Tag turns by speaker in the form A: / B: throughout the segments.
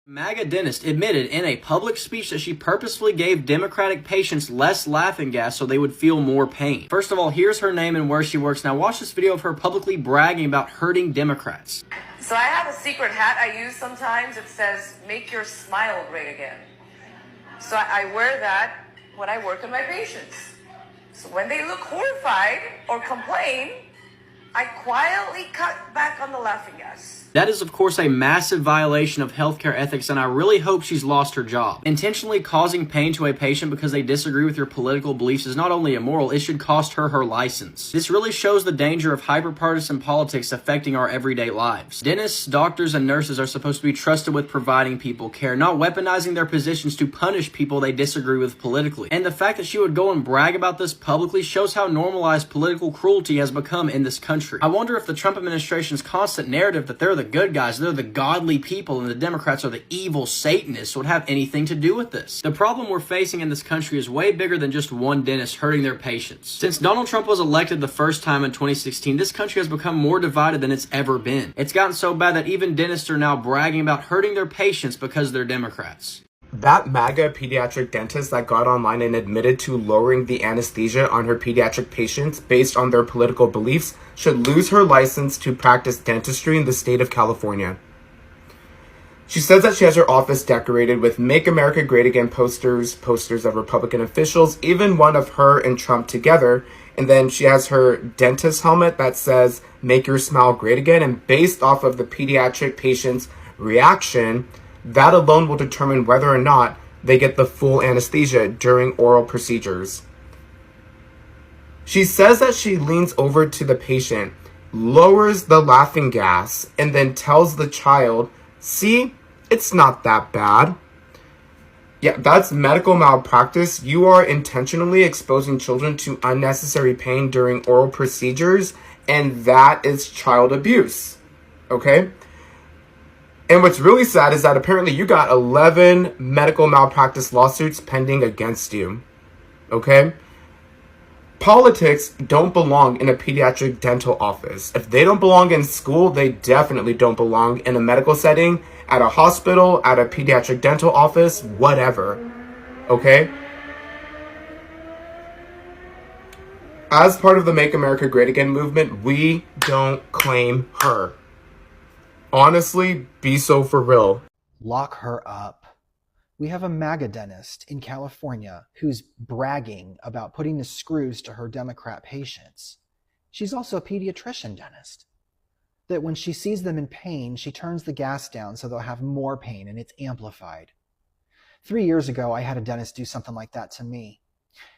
A: MAGA dentist admitted in a public speech that she purposefully gave Democratic patients less laughing gas so they would feel more pain. First of all, here's her name and where she works. Now watch this video of her publicly bragging about hurting Democrats.
B: So I have a secret hat I use sometimes. It says, "Make your smile great again." So I wear that when I work with my patients. So when they look horrified or complain, I quietly cut back on the laughing gas.
A: That is, of course, a massive violation of healthcare ethics, and I really hope she's lost her job. Intentionally causing pain to a patient because they disagree with your political beliefs is not only immoral, it should cost her her license. This really shows the danger of hyperpartisan politics affecting our everyday lives. Dentists, doctors, and nurses are supposed to be trusted with providing people care, not weaponizing their positions to punish people they disagree with politically. And the fact that she would go and brag about this publicly shows how normalized political cruelty has become in this country. I wonder if the Trump administration's constant narrative that they're the good guys, they're the godly people, and the Democrats are the evil Satanists would have anything to do with this. The problem we're facing in this country is way bigger than just one dentist hurting their patients. Since Donald Trump was elected the first time in 2016, this country has become more divided than it's ever been. It's gotten so bad that even dentists are now bragging about hurting their patients because they're Democrats.
C: That MAGA pediatric dentist that got online and admitted to lowering the anesthesia on her pediatric patients based on their political beliefs should lose her license to practice dentistry in the state of California. She says that she has her office decorated with "Make America Great Again" posters of Republican officials, even one of her and Trump together. And then she has her dentist helmet that says "Make Your Smile Great Again." And based off of the pediatric patient's reaction, that alone will determine whether or not they get the full anesthesia during oral procedures. She says that she leans over to the patient, lowers the laughing gas, and then tells the child, "See, it's not that bad." Yeah, that's medical malpractice. You are intentionally exposing children to unnecessary pain during oral procedures, and that is child abuse. Okay? And what's really sad is that apparently you got 11 medical malpractice lawsuits pending against you. Okay? Politics don't belong in a pediatric dental office. If they don't belong in school, they definitely don't belong in a medical setting, at a hospital, at a pediatric dental office, whatever. Okay? As part of the Make America Great Again movement, we don't claim her. Honestly, be so for real.
D: Lock her up. We have a MAGA dentist in California who's bragging about putting the screws to her Democrat patients. She's also a pediatrician dentist. That when she sees them in pain, she turns the gas down so they'll have more pain and it's amplified. 3 years ago, I had a dentist do something like that to me.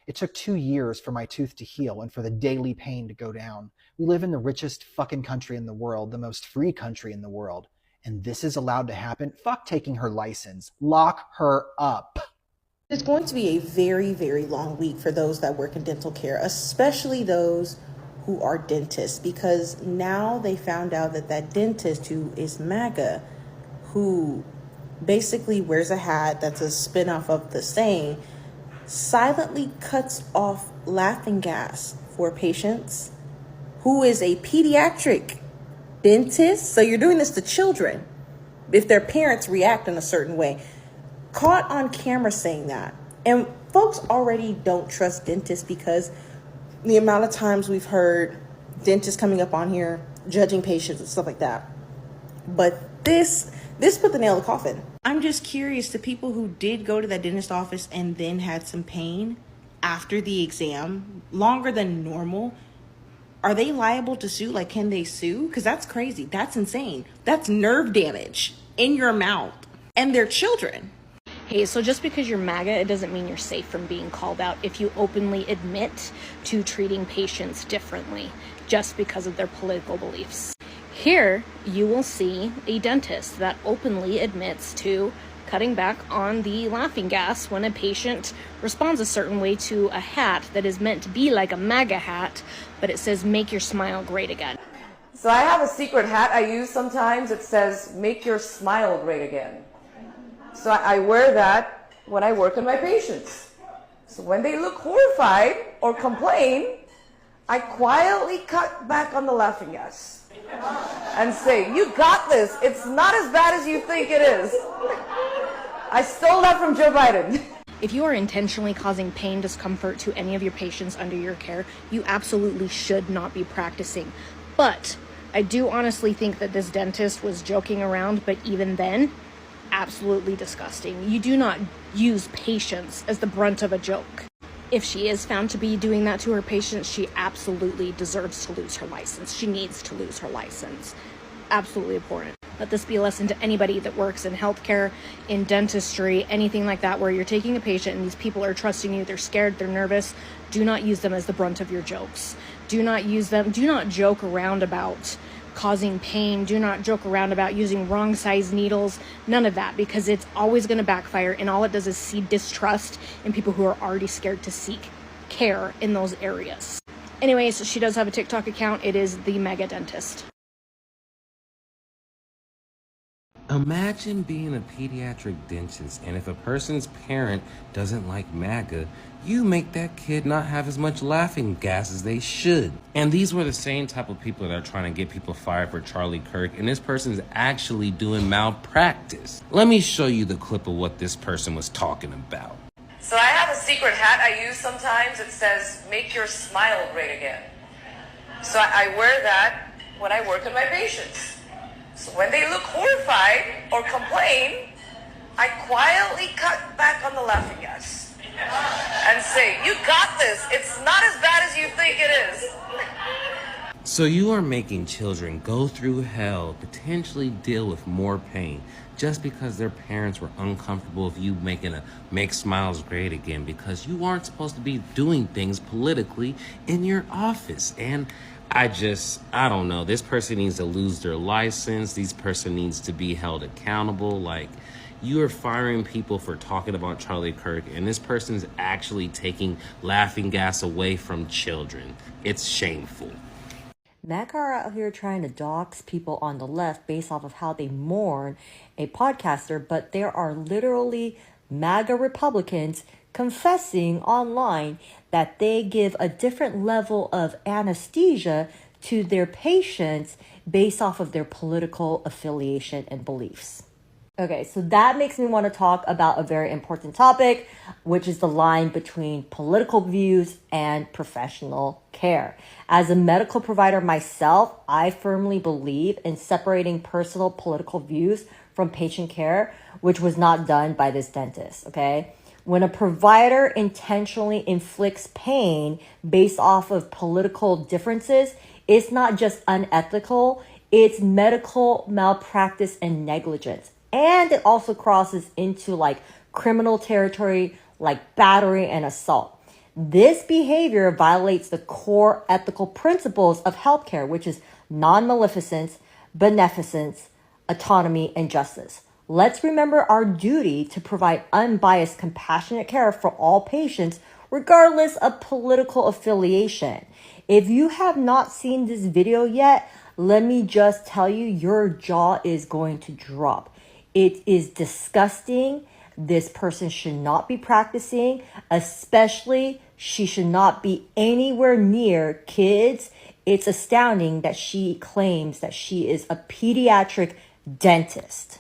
D: It took 2 years for my tooth to heal and for the daily pain to go down. We live in the richest fucking country in the world, the most free country in the world. And this is allowed to happen? Fuck taking her license. Lock her up.
E: It's going to be a very, very long week for those that work in dental care, especially those who are dentists, because now they found out that that dentist who is MAGA, who basically wears a hat that's a spin-off of the saying, silently cuts off laughing gas for patients, who is a pediatric dentist. So you're doing this to children if their parents react in a certain way. Caught on camera saying that. And folks already don't trust dentists because the amount of times we've heard dentists coming up on here judging patients and stuff like that. But this put the nail in the coffin. I'm just curious, to people who did go to that dentist office and then had some pain after the exam, longer than normal, are they liable to sue? Like, can they sue? Because that's crazy. That's insane. That's nerve damage in your mouth. And they're children.
F: Hey, so just because you're MAGA, it doesn't mean you're safe from being called out if you openly admit to treating patients differently just because of their political beliefs. Here, you will see a dentist that openly admits to cutting back on the laughing gas when a patient responds a certain way to a hat that is meant to be like a MAGA hat, but it says "Make your smile great again."
B: So I have a secret hat I use sometimes. It says, "Make your smile great again." So I wear that when I work with my patients. So when they look horrified or complain, I quietly cut back on the laughing gas. and say, you got this. It's not as bad as you think it is. I stole that from Joe Biden.
F: If you are intentionally causing pain, discomfort to any of your patients under your care, you absolutely should not be practicing. But I do honestly think that this dentist was joking around, but even then, absolutely disgusting. You do not use patients as the brunt of a joke. If she is found to be doing that to her patients, she absolutely deserves to lose her license. She needs to lose her license. Absolutely abhorrent. Let this be a lesson to anybody that works in healthcare, in dentistry, anything like that, where you're taking a patient and these people are trusting you, they're scared, they're nervous. Do not use them as the brunt of your jokes. Do not use them. Do not joke around about causing pain. Do not joke around about using wrong size needles. None of that, because it's always going to backfire, and all it does is seed distrust in people who are already scared to seek care in those areas. Anyways, she does have a TikTok account. It is the MAGA Dentist.
G: Imagine being a pediatric dentist, and if a person's parent doesn't like MAGA, you make that kid not have as much laughing gas as they should. And these were the same type of people that are trying to get people fired for Charlie Kirk, and this person's actually doing malpractice. Let me show you the clip of what this person was talking about.
B: So I have a secret hat I use sometimes. It says, make your smile great again. So I wear that when I work with my patients. So when they look horrified or complain, I quietly cut back on the laughing gas and say, you got this. It's not as bad as you think it is.
G: So you are making children go through hell, potentially deal with more pain, just because their parents were uncomfortable with you making a Make Smiles Great Again, because you aren't supposed to be doing things politically in your office. And I don't know. This person needs to lose their license. This person needs to be held accountable. Like, you are firing people for talking about Charlie Kirk, and this person's actually taking laughing gas away from children. It's shameful.
H: MAGA are out here trying to dox people on the left based off of how they mourn a podcaster, but there are literally MAGA Republicans confessing online that they give a different level of anesthesia to their patients based off of their political affiliation and beliefs. Okay, so that makes me want to talk about a very important topic, which is the line between political views and professional care. As a medical provider myself, I firmly believe in separating personal political views from patient care, which was not done by this dentist, okay? When a provider intentionally inflicts pain based off of political differences, it's not just unethical, it's medical malpractice and negligence. And it also crosses into like criminal territory, like battery and assault. This behavior violates the core ethical principles of healthcare, which is non-maleficence, beneficence, autonomy, and justice. Let's remember our duty to provide unbiased, compassionate care for all patients, regardless of political affiliation. If you have not seen this video yet, let me just tell you, your jaw is going to drop. It is disgusting. This person should not be practicing, especially she should not be anywhere near kids. It's astounding that she claims that she is a pediatric dentist.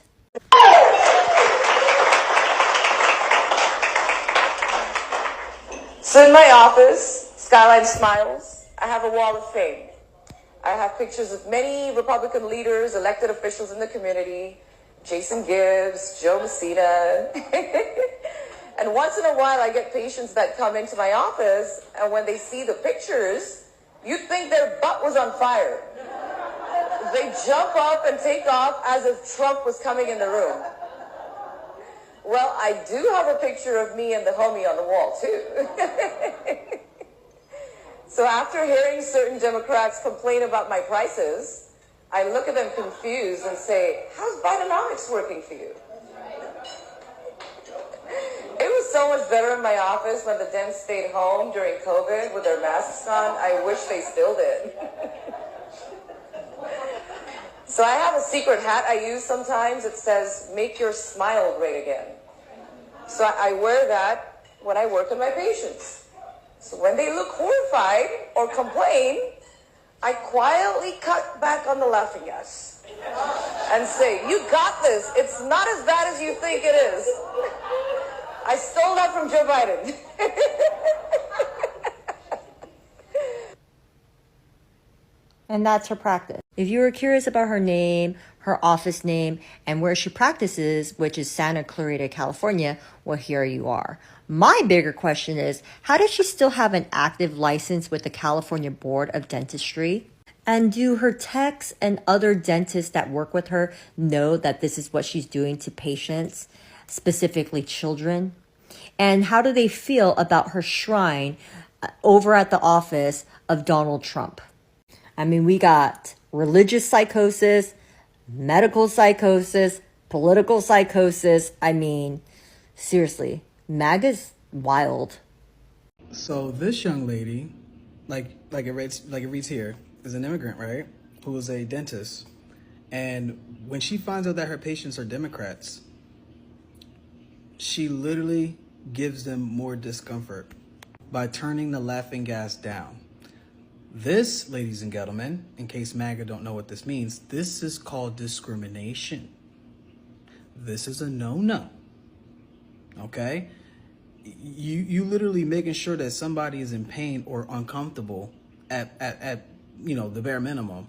B: So in my office, Skyline Smiles, I have a wall of fame. I have pictures of many Republican leaders, elected officials in the community, Jason Gibbs, Joe Messina. And once in a while, I get patients that come into my office, and when they see the pictures, you'd think their butt was on fire. They jump up and take off as if Trump was coming in the room. Well, I do have a picture of me and the homie on the wall, too. So after hearing certain Democrats complain about my prices, I look at them confused and say, how's Bidenomics working for you? It was so much better in my office when the Dems stayed home during COVID with their masks on. I wish they still did. So I have a secret hat I use sometimes. It says, make your smile great again. So I wear that when I work with my patients. So when they look horrified or complain, I quietly cut back on the laughing gas and say, you got this. It's not as bad as you think it is. I stole that from Joe Biden.
H: And that's her practice. If you were curious about her name, her office name, and where she practices, which is Santa Clarita, California, well, here you are. My bigger question is, how does she still have an active license with the California Board of Dentistry? And do her techs and other dentists that work with her know that this is what she's doing to patients, specifically children? And how do they feel about her shrine over at the office of Donald Trump? I mean, we got religious psychosis, medical psychosis, political psychosis. I mean, seriously, MAGA's wild.
I: So this young lady, like it reads here, is an immigrant, right? Who is a dentist. And when she finds out that her patients are Democrats, she literally gives them more discomfort by turning the laughing gas down. This, ladies and gentlemen, in case MAGA don't know what this means, this is called discrimination. This is a no-no. Okay? You literally making sure that somebody is in pain or uncomfortable at the bare minimum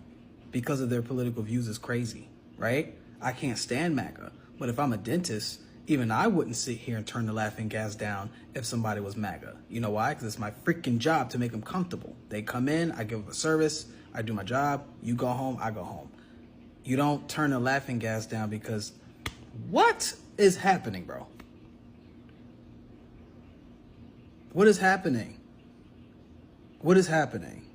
I: because of their political views is crazy, right? I can't stand MAGA, but if I'm a dentist, even I wouldn't sit here and turn the laughing gas down if somebody was MAGA. You know why? Because it's my freaking job to make them comfortable. They come in, I give them a service, I do my job, you go home, I go home. You don't turn the laughing gas down because what is happening, bro? What is happening? What is happening?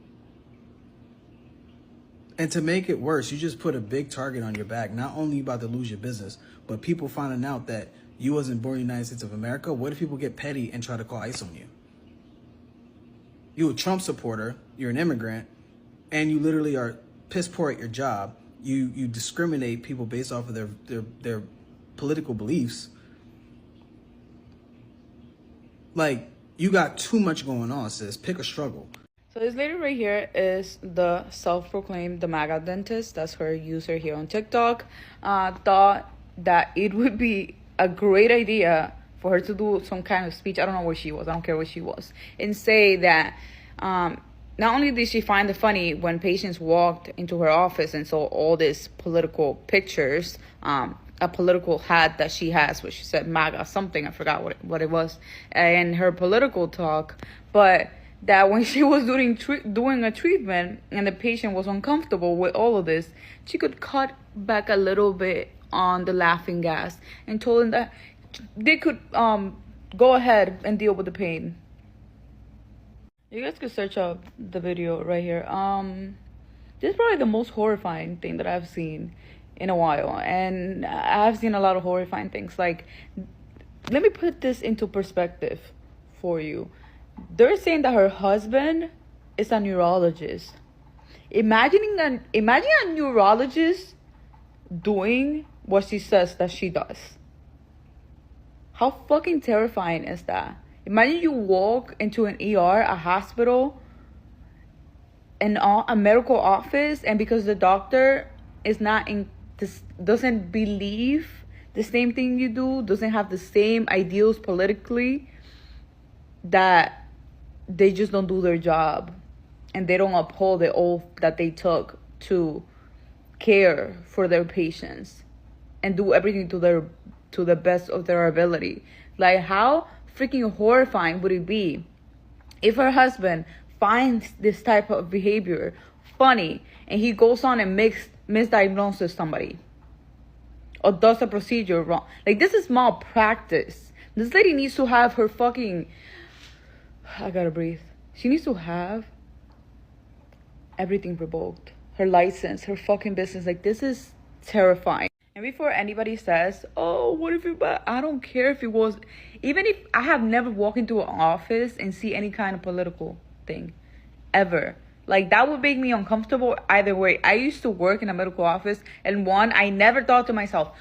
I: And to make it worse, you just put a big target on your back. Not only you about to lose your business, but people finding out that you wasn't born in the United States of America. What if people get petty and try to call ICE on you? You're a Trump supporter, you're an immigrant, and you literally are piss poor at your job. You discriminate people based off of their political beliefs. Like, you got too much going on, sis. Pick a struggle.
J: So this lady right here is the self-proclaimed the MAGA dentist. That's her user here on TikTok. Thought that it would be a great idea for her to do some kind of speech. I don't know where she was. I don't care where she was. And say that not only did she find it funny when patients walked into her office and saw all these political pictures, a political hat that she has, which she said MAGA something, I forgot what it was, and her political talk, but that when she was doing a treatment and the patient was uncomfortable with all of this, she could cut back a little bit on the laughing gas and told them that they could go ahead and deal with the pain. You guys could search up the video right here. This is probably the most horrifying thing that I've seen in a while, and I've seen a lot of horrifying things. Like, let me put this into perspective for you. They're saying that her husband is a neurologist. Imagine a neurologist doing what she says that she does. How fucking terrifying is that? Imagine you walk into an ER, a hospital, a medical office, and because the doctor is not in this, doesn't believe the same thing you do, doesn't have the same ideals politically, that they just don't do their job and they don't uphold the oath that they took to care for their patients and do everything to the best of their ability. Like, how freaking horrifying would it be if her husband finds this type of behavior funny and he goes on and misdiagnoses somebody or does a procedure wrong? Like, this is malpractice. This lady needs to have her fucking, I gotta breathe. She needs to have everything revoked. Her license, her fucking business. Like, this is terrifying. And before anybody says, oh, what if it, but I don't care if it was, even if I have never walked into an office and see any kind of political thing, ever. Like, that would make me uncomfortable either way. I used to work in a medical office, and I never thought to myself,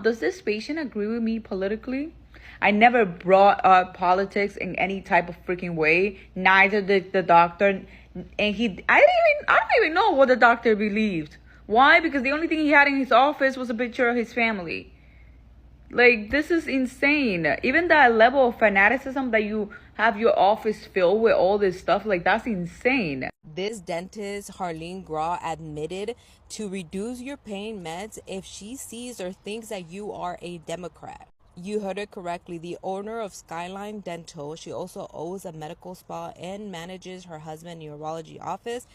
J: does this patient agree with me politically? I never brought up politics in any type of freaking way. Neither did the doctor. And I don't even know what the doctor believed. Why? Because the only thing he had in his office was a picture of his family. Like, this is insane. Even that level of fanaticism that you have your office filled with all this stuff, like, that's insane.
K: This dentist, Harleen Graw, admitted to reduce your pain meds if she sees or thinks that you are a Democrat. You heard it correctly. The owner of Skyline Dental, she also owns a medical spa and manages her husband's urology office,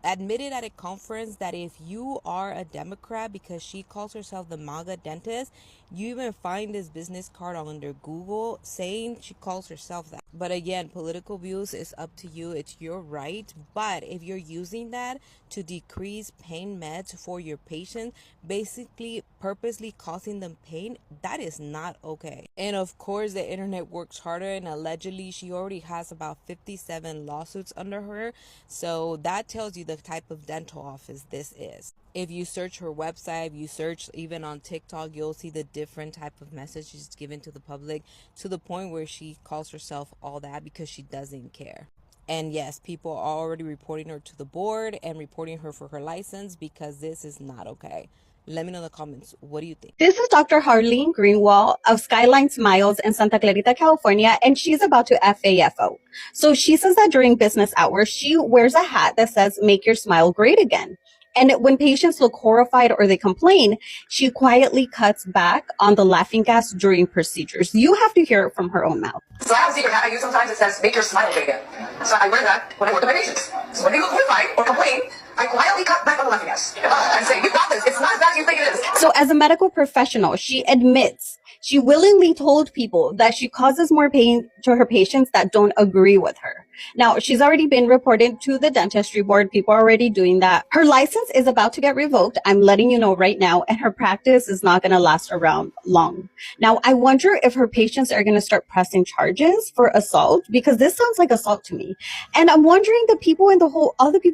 K: admitted at a conference that if you are a Democrat, because she calls herself the MAGA dentist, you even find this business card under Google saying she calls herself that. But again, political views is up to you. It's your right. But if you're using that to decrease pain meds for your patients, basically purposely causing them pain, that is not okay. And of course, the internet works harder, and allegedly she already has about 57 lawsuits under her. So that tells you the type of dental office this is. If you search her website, if you search even on TikTok, you'll see the different type of messages given to the public, to the point where she calls herself all that because she doesn't care. And yes, people are already reporting her to the board and reporting her for her license, because this is not okay. Let me know in the comments. What do you think?
L: This is Dr. Harleen Greenwald of Skyline Smiles in Santa Clarita, California, and she's about to FAFO. So she says that during business hours, she wears a hat that says, "Make your smile great again." And when patients look horrified or they complain, she quietly cuts back on the laughing gas during procedures. You have to hear it from her own mouth.
B: So I have a secret hat I use sometimes. It says, "Make your smile great again." So I wear that when I work with my patients. So when they look horrified or complain, I quietly cut back on the laughing gas and say, "You got this. It's not as bad as you think it is."
L: So as a medical professional, she admits she willingly told people that she causes more pain to her patients that don't agree with her. Now, she's already been reported to the dentistry board. People are already doing that. Her license is about to get revoked. I'm letting you know right now, and her practice is not going to last around long. Now, I wonder if her patients are going to start pressing charges for assault, because this sounds like assault to me. And I'm wondering, all the people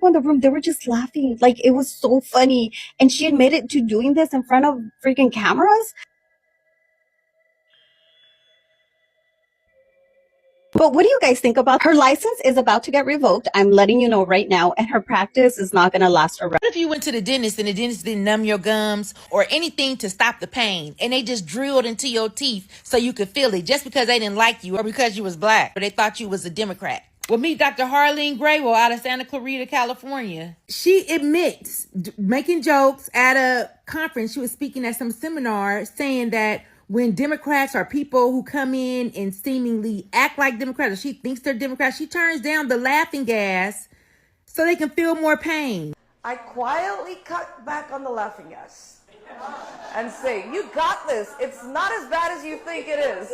L: in the room, they were just laughing. Like, it was so funny. And she admitted to doing this in front of freaking cameras. But what do you guys think about her license is about to get revoked? I'm letting you know right now, and her practice is not going to last around.
M: What if you went to the dentist and the dentist didn't numb your gums or anything to stop the pain, and they just drilled into your teeth so you could feel it, just because they didn't like you or because you was black or they thought you was a Democrat? Well, meet Dr. Harleen Graywell out of Santa Clarita, California. She admits making jokes at a conference. She was speaking at some seminar saying that when Democrats or people who come in and seemingly act like Democrats, or she thinks they're Democrats, she turns down the laughing gas so they can feel more pain.
B: I quietly cut back on the laughing gas and say, "You got this. It's not as bad as you think it is."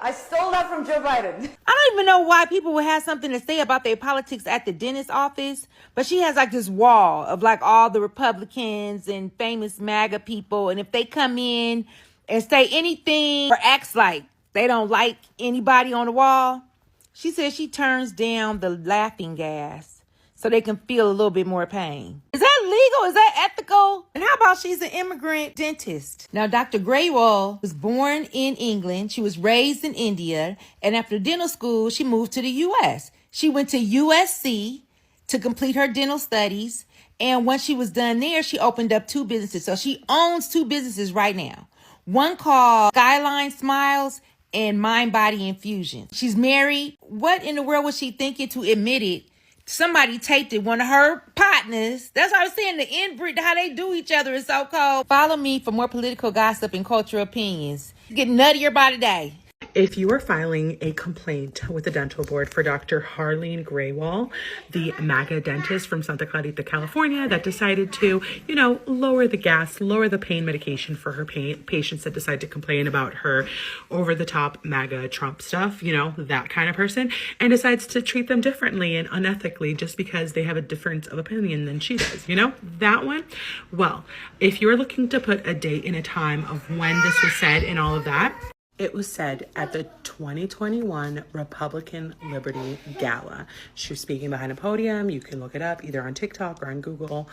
B: I stole that from Joe Biden.
M: I don't even know why people would have something to say about their politics at the dentist office, but she has like this wall of like all the Republicans and famous MAGA people, and if they come in and say anything or acts like they don't like anybody on the wall, she says she turns down the laughing gas so they can feel a little bit more pain. Is that legal? Is that ethical? And how about she's an immigrant dentist? Now, Dr. Graywell was born in England. She was raised in India. And after dental school, she moved to the U.S. She went to USC to complete her dental studies. And once she was done there, she opened up 2 businesses. So she owns 2 businesses right now. One called Skyline Smiles and Mind Body Infusion. She's married. What in the world was she thinking to admit it? Somebody taped it, one of her partners. That's what I was saying, the inbreed, how they do each other is so cold. Follow me for more political gossip and cultural opinions. Get nuttier by the day.
N: If you are filing a complaint with the dental board for Dr. Harleen Graywell, the MAGA dentist from Santa Clarita, California, that decided to, lower the gas, lower the pain medication for her patients that decide to complain about her over-the-top MAGA Trump stuff, that kind of person, and decides to treat them differently and unethically just because they have a difference of opinion than she does, that one. Well, if you're looking to put a date and a time of when this was said and all of that, it was said at the 2021 Republican Liberty Gala. She was speaking behind a podium. You can look it up either on TikTok or on Google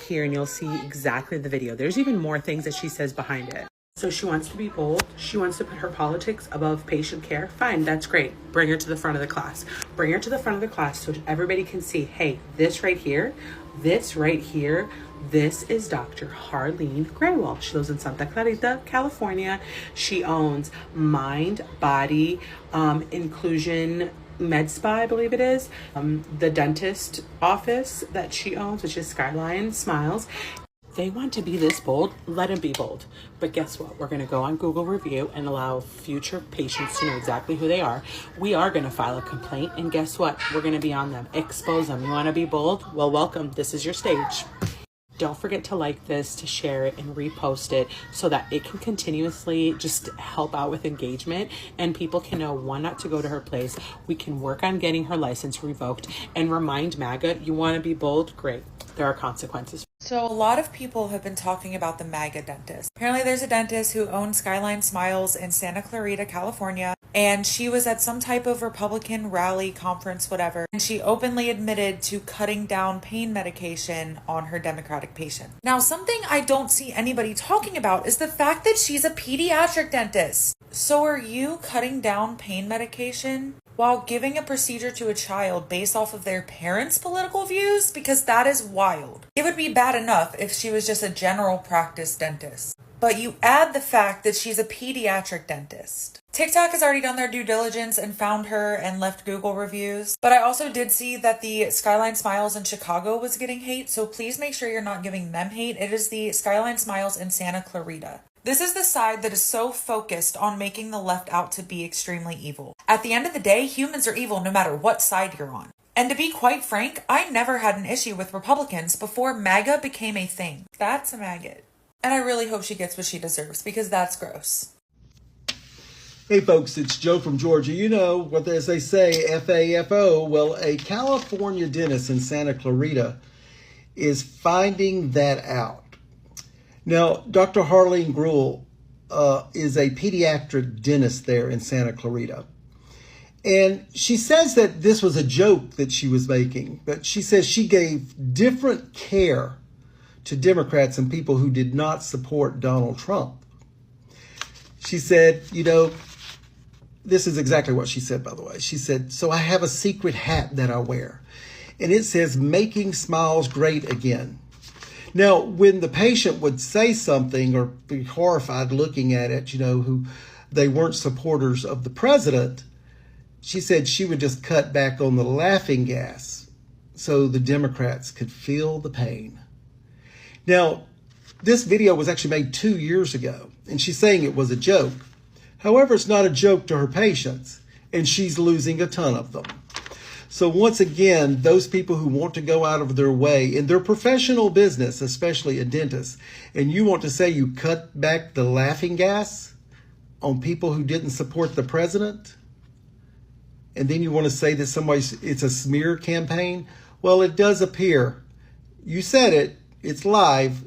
N: here, and you'll see exactly the video. There's even more things that she says behind it. So she wants to be bold. She wants to put her politics above patient care. Fine, that's great. Bring her to the front of the class. Bring her to the front of the class so everybody can see, hey, this right here, this is Dr. Harleen Graywall. She lives in Santa Clarita, California. She owns Mind, Body, Inclusion Med Spa, I believe it is. The dentist office that she owns, which is Skyline Smiles. They want to be this bold, let them be bold. But guess what? We're going to go on Google review and allow future patients to know exactly who they are. We are going to file a complaint, and guess what? We're going to be on them. Expose them. You want to be bold? Well, welcome. This is your stage. Don't forget to like this, to share it, and repost it so that it can continuously just help out with engagement and people can know, one, not to go to her place. We can work on getting her license revoked and remind MAGA, you want to be bold? Great. There are consequences.
O: So a lot of people have been talking about the MAGA dentist. Apparently there's a dentist who owns Skyline Smiles in Santa Clarita, California, and she was at some type of Republican rally, conference, whatever, and she openly admitted to cutting down pain medication on her Democratic patient. Now, something I don't see anybody talking about is the fact that she's a pediatric dentist. So are you cutting down pain medication while giving a procedure to a child based off of their parents' political views? Because that is wild. It would be bad enough if she was just a general practice dentist, but you add the fact that she's a pediatric dentist. TikTok has already done their due diligence and found her and left Google reviews, but I also did see that the Skyline Smiles in Chicago was getting hate, so please make sure you're not giving them hate. It is the Skyline Smiles in Santa Clarita. This is the side that is so focused on making the left out to be extremely evil. At the end of the day, humans are evil no matter what side you're on. And to be quite frank, I never had an issue with Republicans before MAGA became a thing. That's a maggot. And I really hope she gets what she deserves, because that's gross.
P: Hey folks, it's Joe from Georgia. You know what, as they say, FAFO. Well, a California dentist in Santa Clarita is finding that out. Now, Dr. Harleen Gruel is a pediatric dentist there in Santa Clarita. And she says that this was a joke that she was making, but she says she gave different care to Democrats and people who did not support Donald Trump. She said, you know, this is exactly what she said, by the way. She said, so I have a secret hat that I wear, and it says, making smiles great again. Now, when the patient would say something or be horrified looking at it, you know, who they weren't supporters of the president, she said she would just cut back on the laughing gas so the Democrats could feel the pain. Now, this video was actually made 2 years ago, and she's saying it was a joke. However, it's not a joke to her patients, and she's losing a ton of them. So once again, those people who want to go out of their way in their professional business, especially a dentist, and you want to say you cut back the laughing gas on people who didn't support the president, and then you want to say that it's a smear campaign, well, it does appear. You said it, it's live,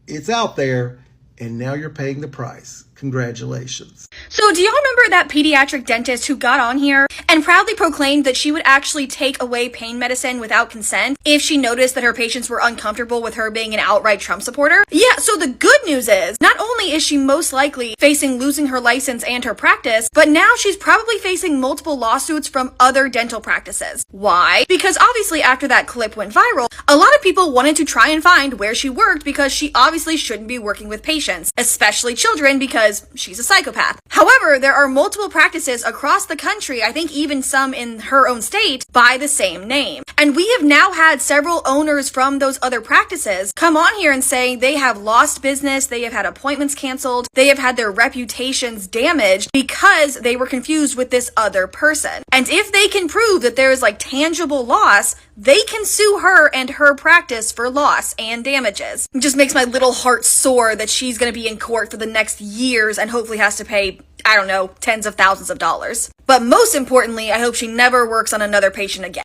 P: it's out there, and now you're paying the price. Congratulations.
Q: So do y'all remember that pediatric dentist who got on here and proudly proclaimed that she would actually take away pain medicine without consent if she noticed that her patients were uncomfortable with her being an outright Trump supporter? Yeah, so the good news is, not only is she most likely facing losing her license and her practice, but now she's probably facing multiple lawsuits from other dental practices. Why? Because obviously after that clip went viral, a lot of people wanted to try and find where she worked because she obviously shouldn't be working with patients, especially children, because she's a psychopath. However, there are multiple practices across the country, I think even some in her own state, by the same name. And we have now had several owners from those other practices come on here and say they have lost business, they have had appointments canceled, they have had their reputations damaged because they were confused with this other person. And if they can prove that there is like tangible loss, they can sue her and her practice for loss and damages. It just makes my little heart sore that she's going to be in court for the next years and hopefully has to pay, I don't know, tens of thousands of dollars. But most importantly, I hope she never works on another patient again.